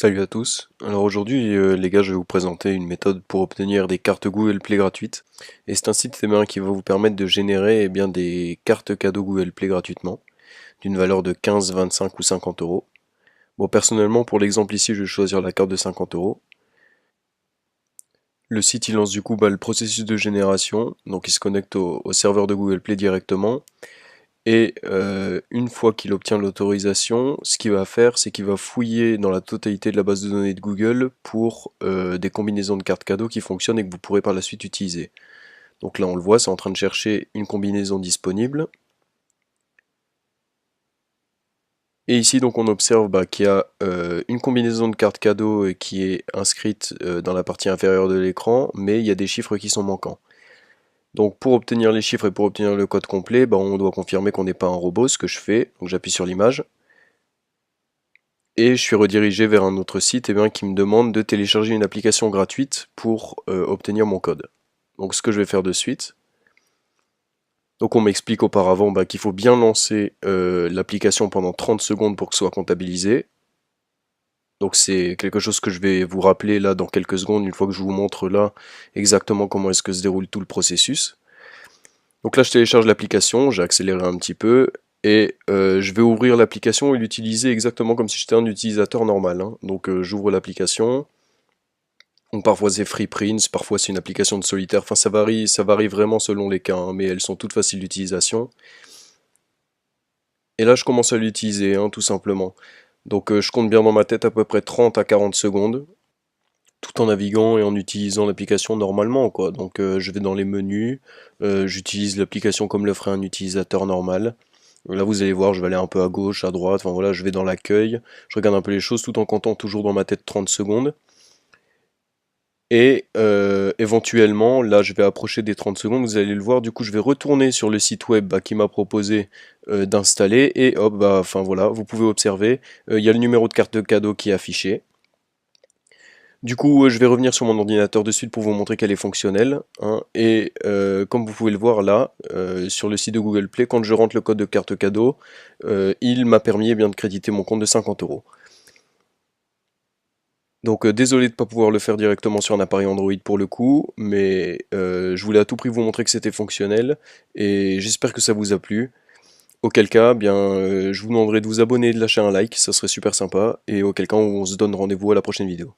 Salut à tous. Alors aujourd'hui, les gars, je vais vous présenter une méthode pour obtenir des cartes Google Play gratuites. Et c'est un site qui va vous permettre de générer des cartes cadeaux Google Play gratuitement, d'une valeur de 15, 25 ou 50 euros. Bon, personnellement, pour l'exemple ici, je vais choisir la carte de 50 euros. Le site, il lance du coup le processus de génération, donc il se connecte au serveur de Google Play directement. Et une fois qu'il obtient l'autorisation, ce qu'il va faire, c'est qu'il va fouiller dans la totalité de la base de données de Google pour des combinaisons de cartes cadeaux qui fonctionnent et que vous pourrez par la suite utiliser. Donc là, on le voit, c'est en train de chercher une combinaison disponible. Et ici, donc, on observe qu'il y a une combinaison de cartes cadeaux qui est inscrite dans la partie inférieure de l'écran, mais il y a des chiffres qui sont manquants. Donc pour obtenir les chiffres et pour obtenir le code complet, on doit confirmer qu'on n'est pas un robot, ce que je fais. Donc j'appuie sur l'image. Et je suis redirigé vers un autre site qui me demande de télécharger une application gratuite pour obtenir mon code. Donc ce que je vais faire de suite. Donc on m'explique auparavant qu'il faut bien lancer l'application pendant 30 secondes pour que ce soit comptabilisé. Donc c'est quelque chose que je vais vous rappeler là dans quelques secondes, une fois que je vous montre là exactement comment est-ce que se déroule tout le processus. Donc là je télécharge l'application, j'ai accéléré un petit peu, et je vais ouvrir l'application et l'utiliser exactement comme si j'étais un utilisateur normal, hein. Donc j'ouvre l'application. Donc parfois c'est FreePrints, parfois c'est une application de solitaire, enfin ça varie vraiment selon les cas, hein, mais elles sont toutes faciles d'utilisation. Et là je commence à l'utiliser, hein, tout simplement. Donc je compte bien dans ma tête à peu près 30 à 40 secondes, tout en naviguant et en utilisant l'application normalement, quoi. Donc je vais dans les menus, j'utilise l'application comme le ferait un utilisateur normal. Là vous allez voir, je vais aller un peu à gauche, à droite, enfin voilà, je vais dans l'accueil, je regarde un peu les choses tout en comptant toujours dans ma tête 30 secondes. Et éventuellement, là je vais approcher des 30 secondes, vous allez le voir, du coup je vais retourner sur le site web qui m'a proposé d'installer, et hop, enfin voilà, vous pouvez observer, il y a le numéro de carte de cadeau qui est affiché. Du coup, je vais revenir sur mon ordinateur de suite pour vous montrer qu'elle est fonctionnelle, hein. Et comme vous pouvez le voir là, sur le site de Google Play, quand je rentre le code de carte cadeau, il m'a permis de créditer mon compte de 50 euros. Donc désolé de ne pas pouvoir le faire directement sur un appareil Android pour le coup, mais je voulais à tout prix vous montrer que c'était fonctionnel, et j'espère que ça vous a plu. Auquel cas, je vous demanderai de vous abonner et de lâcher un like, ça serait super sympa, et auquel cas on se donne rendez-vous à la prochaine vidéo.